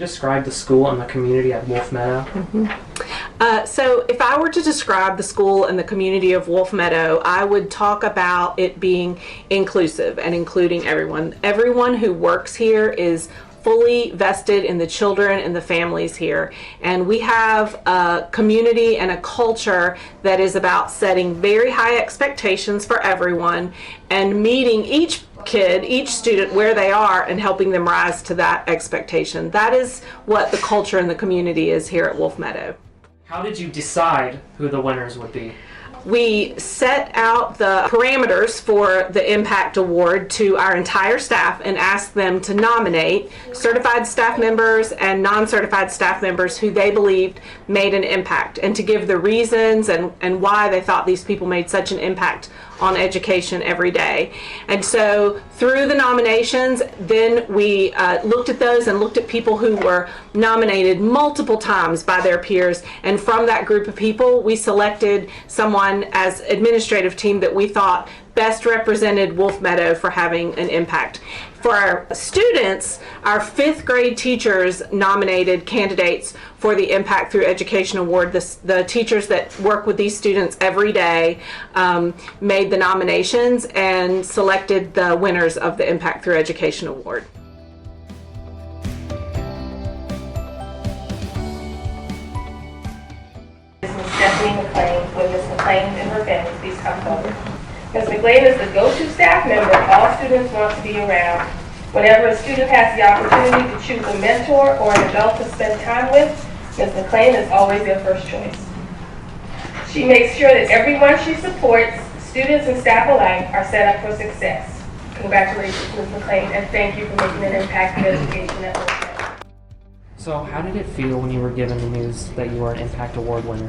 describe the school and the community at Wolf Meadow? So if I were to describe the school and the community of Wolf Meadow, I would talk about it being inclusive and including everyone. Everyone who works here is fully vested in the children and the families here. And we have a community and a culture that is about setting very high expectations for everyone and meeting each kid, each student where they are and helping them rise to that expectation. That is what the culture and the community is here at Wolf Meadow. How did you decide who the winners would be? We set out the parameters for the Impact Award to our entire staff and asked them to nominate certified staff members and non-certified staff members who they believed made an impact, and to give the reasons and why they thought these people made such an impact on education every day. And so through the nominations, then we looked at those and looked at people who were nominated multiple times by their peers, and from that group of people we selected someone as administrative team that we thought best represented Wolf Meadow for having an impact. For our students, our 5th grade teachers nominated candidates for the Impact Through Education Award. The teachers that work with these students every day made the nominations and selected the winners of the Impact Through Education Award. Ms. Stephanie McLean. Would Ms. McLean and her family please come forward? Ms. McLean is the go-to staff member all students want to be around. Whenever a student has the opportunity to choose a mentor or an adult to spend time with, Ms. McLean is always their first choice. She makes sure that everyone she supports, students and staff alike, are set up for success. Congratulations, Ms. McLean, and thank you for making an impact in education at Wolf Meadow. So how did it feel when you were given the news that you were an Impact Award winner?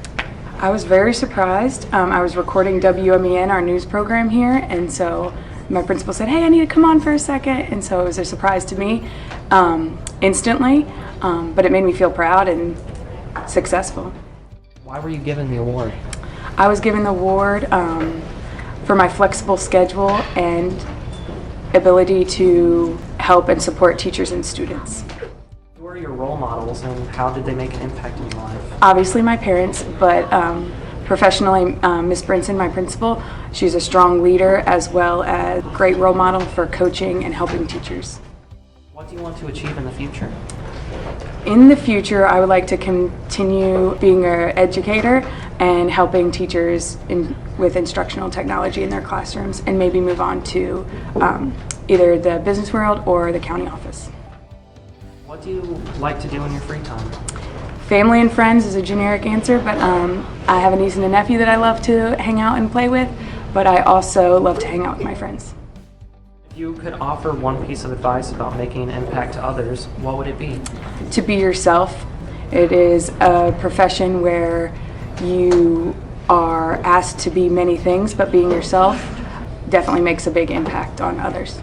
I was very surprised. I was recording WMEN, our news program here, and so my principal said, "Hey, I need to come on for a second." And so it was a surprise to me instantly, but it made me feel proud and successful. Why were you given the award? I was given the award for my flexible schedule and ability to help and support teachers and students. Who are your role models and how did they make an impact in your life? Obviously my parents, but professionally, Ms. Brinson, my principal, she's a strong leader as well as a great role model for coaching and helping teachers. What do you want to achieve in the future? In the future, I would like to continue being an educator and helping teachers with instructional technology in their classrooms, and maybe move on to either the business world or the county office. What do you like to do in your free time? Family and friends is a generic answer, but I have a niece and a nephew that I love to hang out and play with, but I also love to hang out with my friends. If you could offer one piece of advice about making an impact to others, what would it be? To be yourself. It is a profession where you are asked to be many things, but being yourself definitely makes a big impact on others.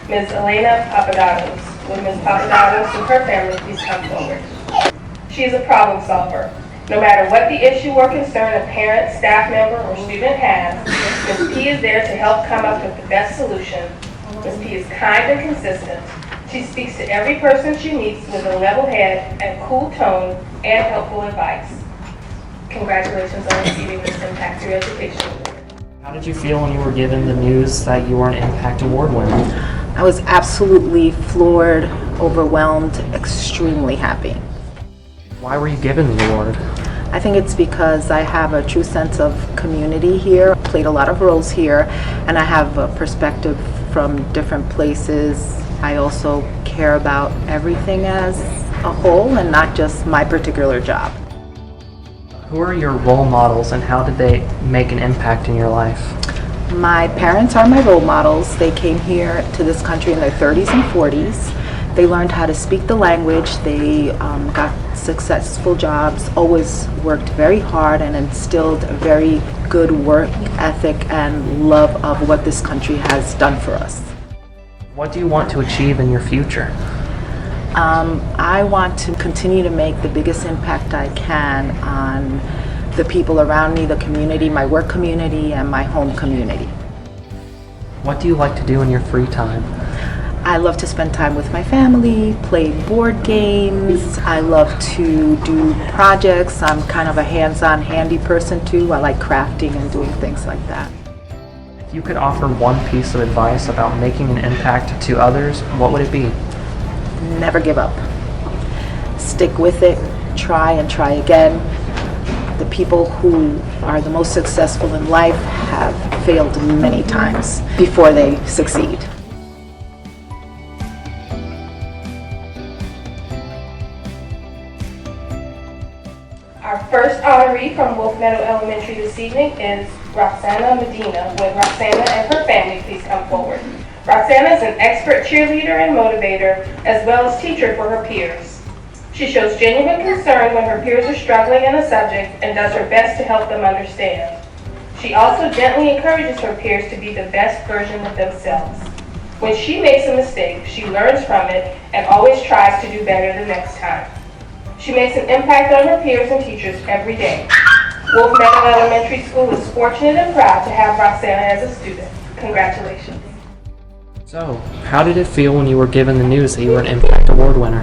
Ms. Elena Papadopoulos. Would Ms. Papadopoulos and her family please come forward? She is a problem solver. No matter what the issue or concern a parent, staff member, or student has, Ms. P is there to help come up with the best solution. Ms. P is kind and consistent. She speaks to every person she meets with a level head and cool tone and helpful advice. Congratulations on receiving this Impact Through Education Award. How did you feel when you were given the news that you were an Impact Award winner? I was absolutely floored, overwhelmed, extremely happy. Why were you given the award? I think it's because I have a true sense of community here, played a lot of roles here, and I have a perspective from different places. I also care about everything as a whole and not just my particular job. Who are your role models and how did they make an impact in your life? My parents are my role models. They came here to this country in their 30s and 40s. They learned how to speak the language. They got successful jobs, always worked very hard and instilled a very good work ethic and love of what this country has done for us. What do you want to achieve in your future? I want to continue to make the biggest impact I can on the people around me, the community, my work community, and my home community. What do you like to do in your free time? I love to spend time with my family, play board games. I love to do projects. I'm kind of a hands-on, handy person too. I like crafting and doing things like that. If you could offer one piece of advice about making an impact to others, what would it be? Never give up. Stick with it. Try and try again. The people who are the most successful in life have failed many times before they succeed. Our first honoree from Wolf Meadow Elementary this evening is Roxana Medina. Would Roxana and her family please come forward? Roxana is an expert cheerleader and motivator, as well as teacher for her peers. She shows genuine concern when her peers are struggling in a subject and does her best to help them understand. She also gently encourages her peers to be the best version of themselves. When she makes a mistake, she learns from it and always tries to do better the next time. She makes an impact on her peers and teachers every day. Wolf Meadow Elementary School is fortunate and proud to have Roxana as a student. Congratulations. So, how did it feel when you were given the news that you were an Impact Award winner?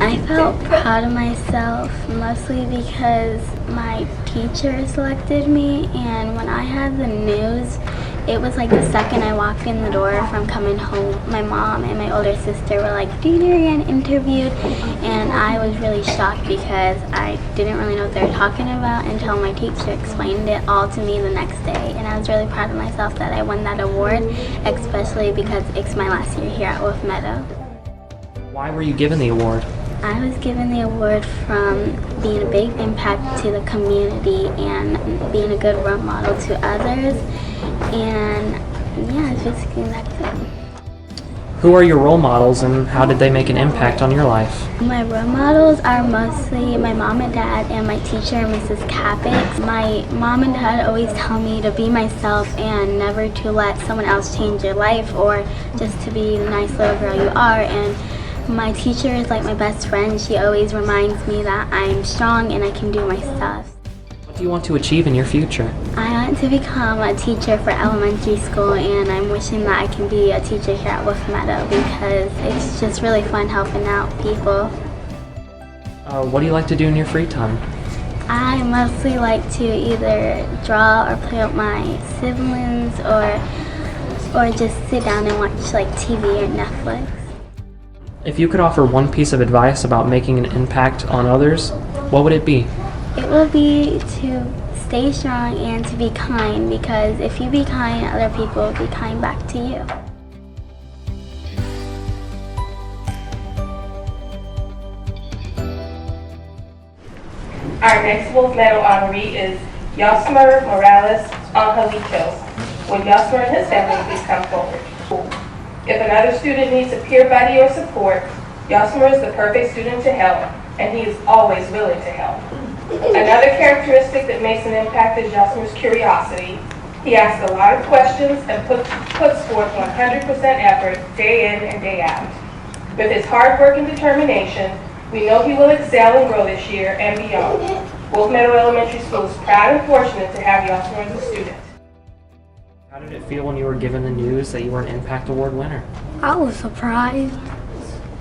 I felt proud of myself mostly because my teacher selected me, and when I had the news, it was like the second I walked in the door from coming home, my mom and my older sister were like, "Do you know you're getting interviewed?" And I was really shocked because I didn't really know what they were talking about until my teacher explained it all to me the next day. And I was really proud of myself that I won that award, especially because it's my last year here at Wolf Meadow. Why were you given the award? I was given the award from being a big impact to the community and being a good role model to others. And yeah, it's basically that's it. Who are your role models and how did they make an impact on your life? My role models are mostly my mom and dad and my teacher, Mrs. Capix. My mom and dad always tell me to be myself and never to let someone else change your life or just to be the nice little girl you are. And my teacher is like my best friend. She always reminds me that I'm strong and I can do my stuff. What do you want to achieve in your future? I want to become a teacher for elementary school, and I'm wishing that I can be a teacher here at Wolf Meadow because it's just really fun helping out people. What do you like to do in your free time? I mostly like to either draw or play with my siblings or just sit down and watch like TV or Netflix. If you could offer one piece of advice about making an impact on others, what would it be? It will be to stay strong and to be kind, because if you be kind, other people will be kind back to you. Our next Wolf Meadow honoree is Yosmer Morales Angelitos. Would Yosmer and his family please come forward? If another student needs a peer buddy or support, Yosmer is the perfect student to help, and he is always willing to help. Another characteristic that makes an impact is Yosmer's curiosity. He asks a lot of questions and puts forth 100% effort day in and day out. With his hard work and determination, we know he will excel and grow this year and beyond. Wolf Meadow Elementary School is proud and fortunate to have Yosmer as a student. How did it feel when you were given the news that you were an Impact Award winner? I was surprised,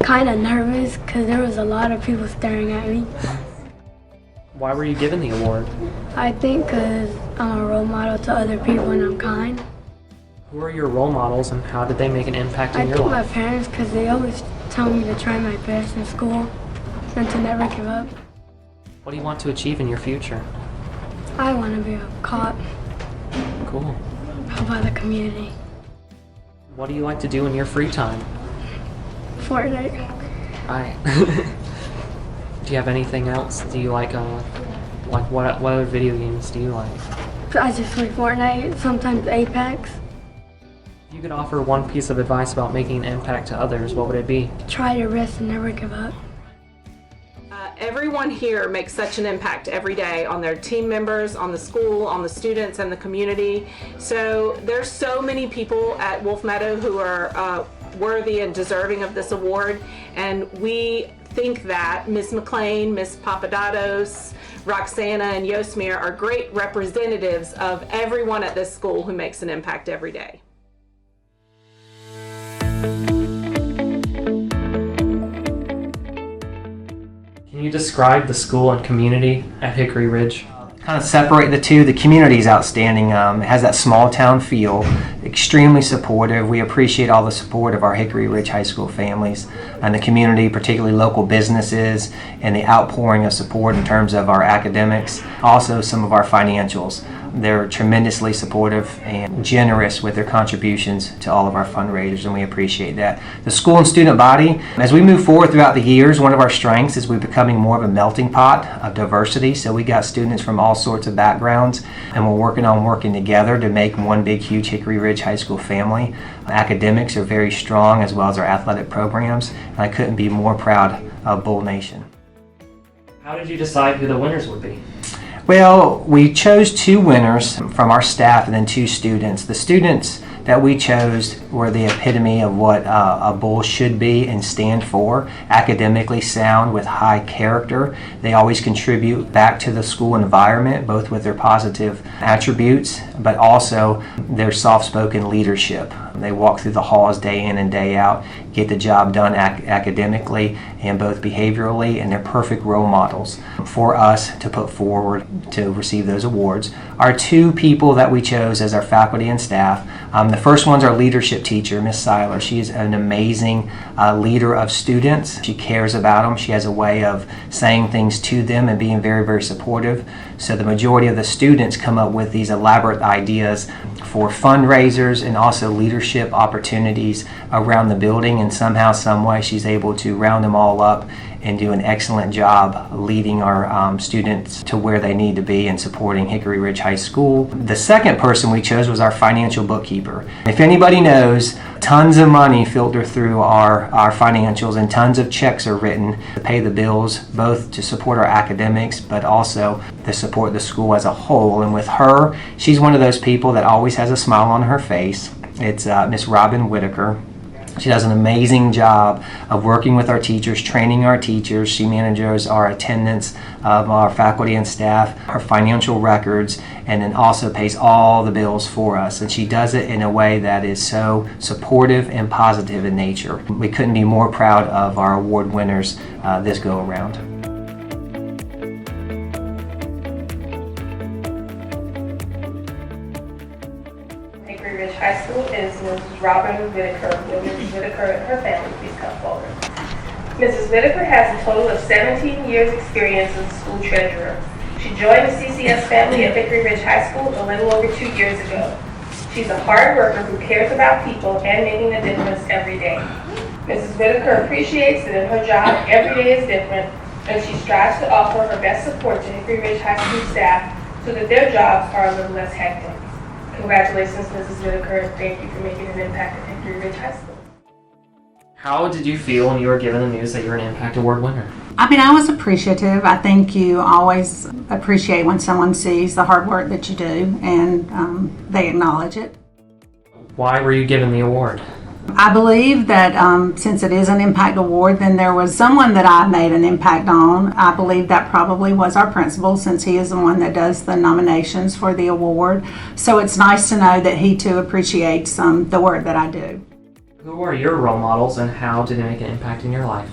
kind of nervous because there was a lot of people staring at me. Why were you given the award? I think because I'm a role model to other people and I'm kind. Who are your role models and how did they make an impact I in your think my life? parents, because they always tell me to try my best in school and to never give up. What do you want to achieve in your future? I want to be a cop, Cool. help out the community. What do you like to do in your free time? Fortnite. Do you have anything else? Do you like what other video games do you like? I just play Fortnite, sometimes Apex. If you could offer one piece of advice about making an impact to others, what would it be? Try your best and never give up. Everyone here makes such an impact every day on their team members, on the school, on the students, and the community. So there's so many people at Wolf Meadow who are worthy and deserving of this award, and we think that Ms. McLean, Ms. Papadopoulos, Roxana, and Yosmir are great representatives of everyone at this school who makes an impact every day. Can you describe the school and community at Hickory Ridge? Kind of separate the two. The community is outstanding. It has that small town feel, extremely supportive. We appreciate all the support of our Hickory Ridge High School families and the community, particularly local businesses, and the outpouring of support in terms of our academics, also some of our financials. They're tremendously supportive and generous with their contributions to all of our fundraisers, and we appreciate that. The school and student body, as we move forward throughout the years, one of our strengths is we're becoming more of a melting pot of diversity. So we got students from all sorts of backgrounds, and we're working together to make one big, huge Hickory Ridge High School family. Academics are very strong, as well as our athletic programs, and I couldn't be more proud of Bull Nation. How did you decide who the winners would be? Well, we chose 2 winners from our staff and then 2 students. The students that we chose were the epitome of what a bull should be and stand for. Academically sound with high character. They always contribute back to the school environment, both with their positive attributes, but also their soft-spoken leadership. They walk through the halls day in and day out, get the job done academically and both behaviorally, and they're perfect role models for us to put forward to receive those awards. Our 2 people that we chose as our faculty and staff, the first one's our leadership teacher, Miss Seiler. She is an amazing leader of students. She cares about them. She has a way of saying things to them and being very, very supportive. So the majority of the students come up with these elaborate ideas for fundraisers and also leadership opportunities around the building, and somehow, some way, she's able to round them all up and do an excellent job leading our students to where they need to be and supporting Hickory Ridge High School. The second person we chose was our financial bookkeeper. If anybody knows, tons of money filter through our financials, and tons of checks are written to pay the bills, both to support our academics, but also to support the school as a whole. And with her, she's one of those people that always has a smile on her face. It's Miss Robin Whitaker. She does an amazing job of working with our teachers, training our teachers. She manages our attendance of our faculty and staff, our financial records, and then also pays all the bills for us. And she does it in a way that is so supportive and positive in nature. We couldn't be more proud of our award winners this go around. Hickory Ridge High School is Mrs. Robin Whitaker. Will Mrs. Whitaker and her family please come forward? Mrs. Whitaker has a total of 17 years experience as a school treasurer. She joined the CCS family at Hickory Ridge High School a little over 2 years ago. She's a hard worker who cares about people and making a difference every day. Mrs. Whitaker appreciates that in her job every day is different, and she strives to offer her best support to Hickory Ridge High School staff so that their jobs are a little less hectic. Congratulations, Mrs. Whitaker, and thank you for making an impact at Hickory Ridge High School. How did you feel when you were given the news that you're an Impact Award winner? I mean, I was appreciative. I think you always appreciate when someone sees the hard work that you do and they acknowledge it. Why were you given the award? I believe that since it is an impact award, then there was someone that I made an impact on. I believe that probably was our principal, since he is the one that does the nominations for the award. So it's nice to know that he too appreciates the work that I do. Who are your role models and how did they make an impact in your life?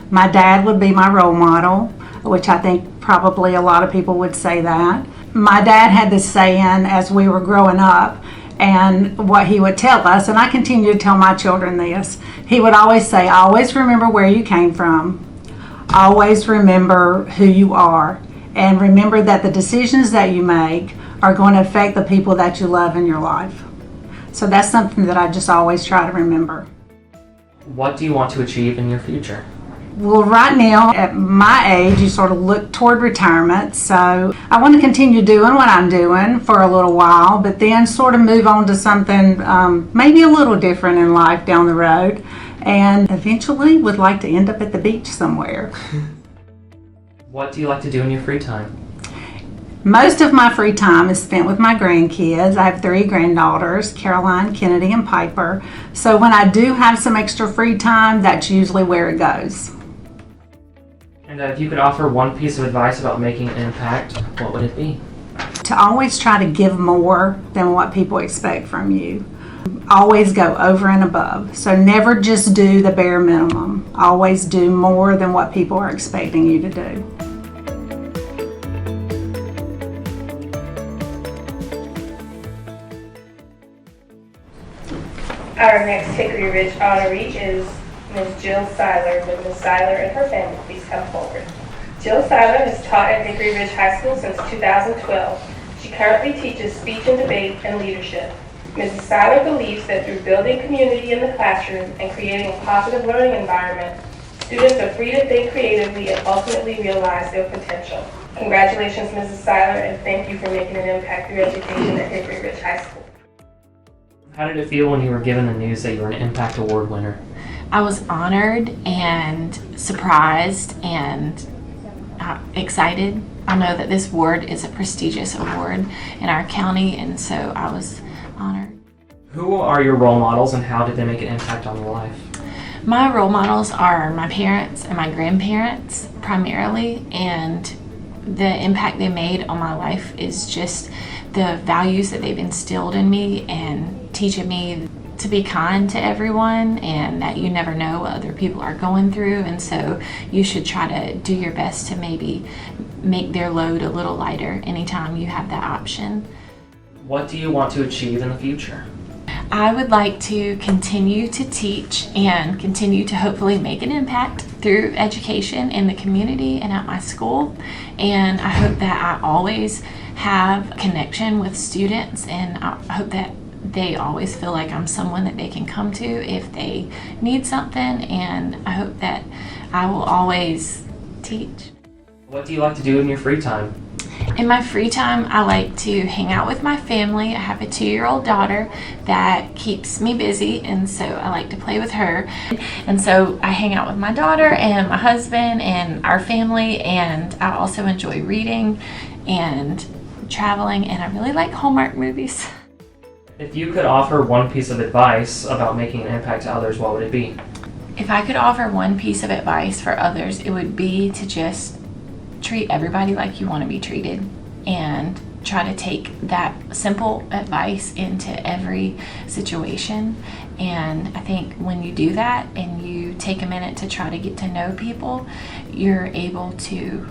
My dad would be my role model, which I think probably a lot of people would say that. My dad had this saying as we were growing up, and what he would tell us, and I continue to tell my children this, he would always say, always remember where you came from, always remember who you are, and remember that the decisions that you make are going to affect the people that you love in your life. So that's something that I just always try to remember. What do you want to achieve in your future? Well, right now, at my age, you sort of look toward retirement. So I want to continue doing what I'm doing for a little while, but then sort of move on to something maybe a little different in life down the road. And eventually would like to end up at the beach somewhere. What do you like to do in your free time? Most of my free time is spent with my grandkids. I have 3 granddaughters, Caroline, Kennedy, and Piper. So when I do have some extra free time, that's usually where it goes. And if you could offer one piece of advice about making an impact, what would it be? To always try to give more than what people expect from you. Always go over and above. So never just do the bare minimum. Always do more than what people are expecting you to do. Our next Hickory Ridge honoree is Ms. Jill Seiler. Would Ms. Seiler and her family please come forward? Jill Seiler has taught at Hickory Ridge High School since 2012. She currently teaches speech and debate and leadership. Mrs. Seiler believes that through building community in the classroom and creating a positive learning environment, students are free to think creatively and ultimately realize their potential. Congratulations, Mrs. Seiler, and thank you for making an impact through education at Hickory Ridge High School. How did it feel when you were given the news that you were an Impact Award winner? I was honored and surprised and excited. I know that this award is a prestigious award in our county, and so I was honored. Who are your role models and how did they make an impact on your life? My role models are my parents and my grandparents primarily, and the impact they made on my life is just the values that they've instilled in me and teaching me to be kind to everyone and that you never know what other people are going through, and so you should try to do your best to maybe make their load a little lighter anytime you have that option. What do you want to achieve in the future? I would like to continue to teach and continue to hopefully make an impact through education in the community and at my school, and I hope that I always have a connection with students, and I hope that they always feel like I'm someone that they can come to if they need something, and I hope that I will always teach. What do you like to do in your free time? In my free time, I like to hang out with my family. I have a 2-year-old daughter that keeps me busy, and so I like to play with her. And so I hang out with my daughter and my husband and our family, and I also enjoy reading and traveling, and I really like Hallmark movies. If you could offer one piece of advice about making an impact to others, what would it be? If I could offer one piece of advice for others, it would be to just treat everybody like you want to be treated and try to take that simple advice into every situation. And I think when you do that and you take a minute to try to get to know people, you're able to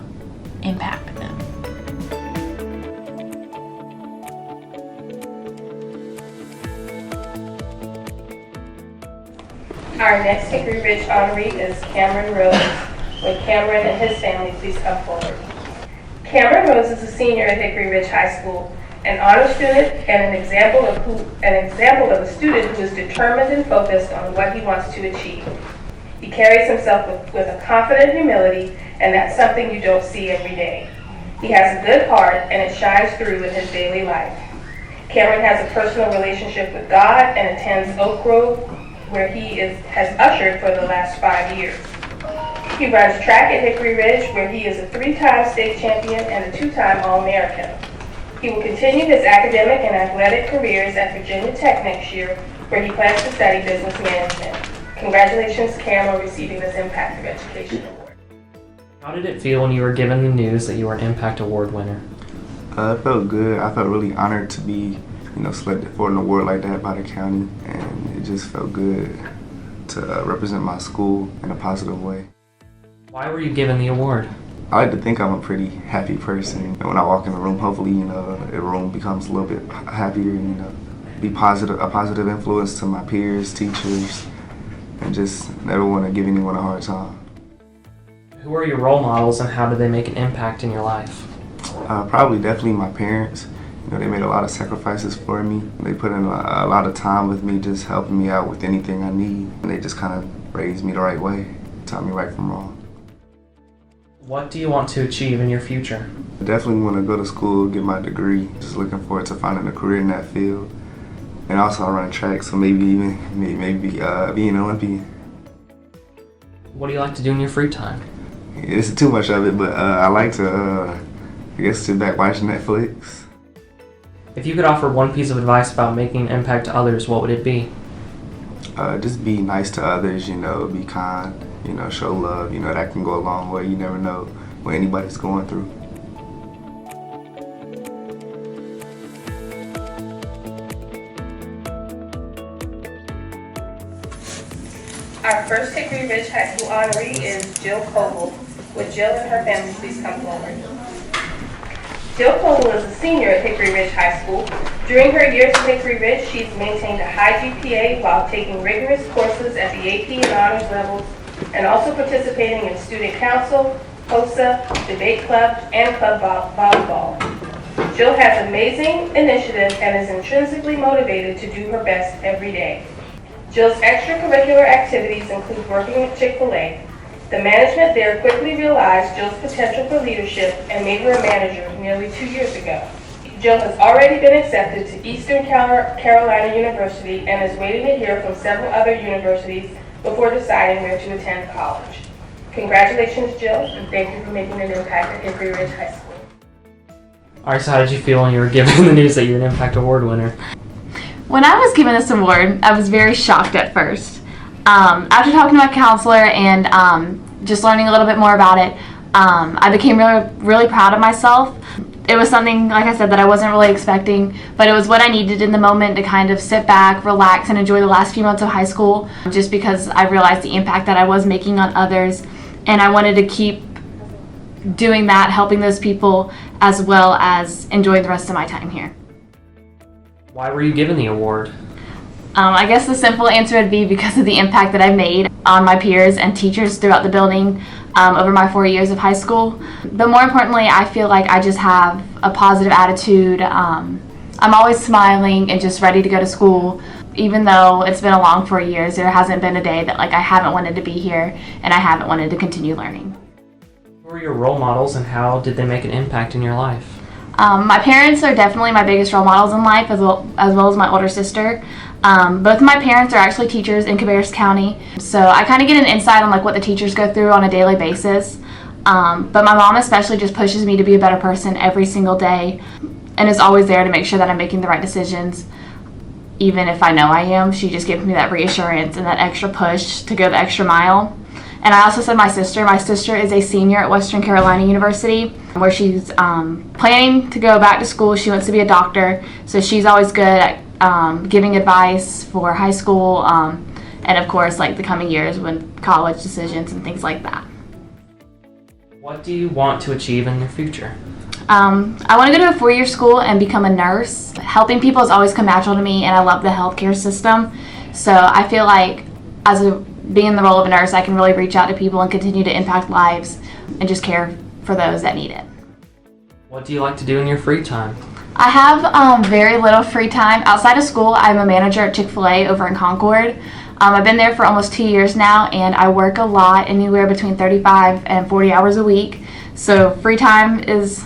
impact them. Our next Hickory Ridge honoree is Cameron Rose. Would Cameron and his family please come forward? Cameron Rose is a senior at Hickory Ridge High School, an honor student and an example of a student who is determined and focused on what he wants to achieve. He carries himself with a confident humility, and that's something you don't see every day. He has a good heart, and it shines through in his daily life. Cameron has a personal relationship with God and attends Oak Grove, where he has ushered for the last 5 years. He runs track at Hickory Ridge, where he is a 3-time state champion and a 2-time All-American. He will continue his academic and athletic careers at Virginia Tech next year, where he plans to study business management. Congratulations, Cam, on receiving this Impact of Education Award. How did it feel when you were given the news that you were an Impact Award winner? It felt good. I felt really honored to be, selected for an award like that by the county, and it just felt good to represent my school in a positive way. Why were you given the award? I like to think I'm a pretty happy person. And when I walk in the room, hopefully, the room becomes a little bit happier, be a positive influence to my peers, teachers, and just never want to give anyone a hard time. Who are your role models and how did they make an impact in your life? Probably definitely my parents. They made a lot of sacrifices for me. They put in a lot of time with me, just helping me out with anything I need. And they just kind of raised me the right way, taught me right from wrong. What do you want to achieve in your future? I definitely want to go to school, get my degree. Just looking forward to finding a career in that field. And also I run track, so maybe be an Olympian. What do you like to do in your free time? It's too much of it, but I like to, sit back watching Netflix. If you could offer one piece of advice about making an impact to others, what would it be? Just be nice to others, be kind, show love, that can go a long way. You never know what anybody's going through. first Hickory Ridge High School honoree is Jill Coble. Would Jill and her family please come forward? Jill Coble is a senior at Hickory Ridge High School. During her years at Hickory Ridge, she's maintained a high GPA while taking rigorous courses at the AP and honors levels, and also participating in student council, HOSA, debate club, and club volleyball. Jill has amazing initiative and is intrinsically motivated to do her best every day. Jill's extracurricular activities include working with Chick-fil-A. The management there quickly realized Jill's potential for leadership and made her a manager nearly 2 years ago. Jill has already been accepted to Eastern Carolina University and is waiting to hear from several other universities before deciding where to attend college. Congratulations, Jill, and thank you for making an impact at Hickory Ridge High School. All right, so how did you feel when you were given the news that you're an Impact Award winner? When I was given this award, I was very shocked at first. After talking to my counselor and just learning a little bit more about it, I became really proud of myself. It was something, like I said, that I wasn't really expecting, but it was what I needed in the moment to kind of sit back, relax, and enjoy the last few months of high school, just because I realized the impact that I was making on others, and I wanted to keep doing that, helping those people, as well as enjoying the rest of my time here. Why were you given the award? I guess the simple answer would be because of the impact that I made on my peers and teachers throughout the building over my 4 years of high school. But more importantly, I feel like I just have a positive attitude. I'm always smiling and just ready to go to school. Even though it's been a long 4 years, there hasn't been a day that I haven't wanted to be here and I haven't wanted to continue learning. Who were your role models and how did they make an impact in your life? My parents are definitely my biggest role models in life, as well as my older sister. Both of my parents are actually teachers in Cabarrus County, so I kind of get an insight on what the teachers go through on a daily basis. But my mom especially just pushes me to be a better person every single day and is always there to make sure that I'm making the right decisions. Even if I know I am, she just gives me that reassurance and that extra push to go the extra mile. And I also said my sister. My sister is a senior at Western Carolina University, where she's planning to go back to school. She wants to be a doctor, so she's always good at giving advice for high school, and of course, the coming years when college decisions and things like that. What do you want to achieve in your future? I want to go to a 4-year school and become a nurse. Helping people has always come natural to me, and I love the healthcare system. So I feel like being in the role of a nurse, I can really reach out to people and continue to impact lives and just care for those that need it. What do you like to do in your free time? I have very little free time. Outside of school, I'm a manager at Chick-fil-A over in Concord. I've been there for almost 2 years now, and I work a lot, anywhere between 35 and 40 hours a week. So free time is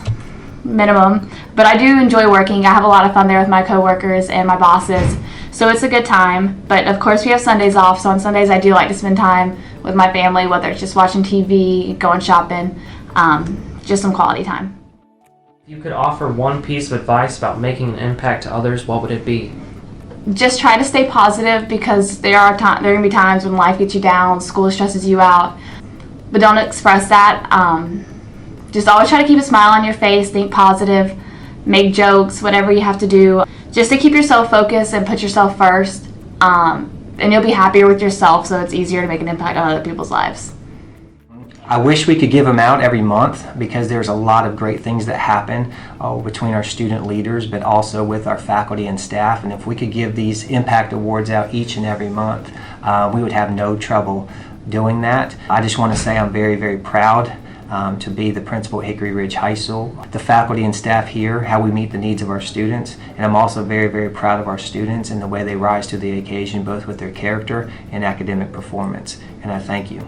minimum, but I do enjoy working. I have a lot of fun there with my coworkers and my bosses, so it's a good time. But of course we have Sundays off, so on Sundays I do like to spend time with my family, whether it's just watching TV, going shopping, just some quality time. If you could offer one piece of advice about making an impact to others, what would it be? Just try to stay positive, because there are going to be times when life gets you down, school stresses you out, but don't express that. Just always try to keep a smile on your face, think positive, make jokes, whatever you have to do, just to keep yourself focused and put yourself first, and you'll be happier with yourself, so it's easier to make an impact on other people's lives. I wish we could give them out every month, because there's a lot of great things that happen between our student leaders, but also with our faculty and staff. And if we could give these impact awards out each and every month, we would have no trouble doing that. I just want to say I'm very, very proud to be the principal at Hickory Ridge High School, the faculty and staff here, how we meet the needs of our students, and I'm also very, very proud of our students and the way they rise to the occasion, both with their character and academic performance, and I thank you.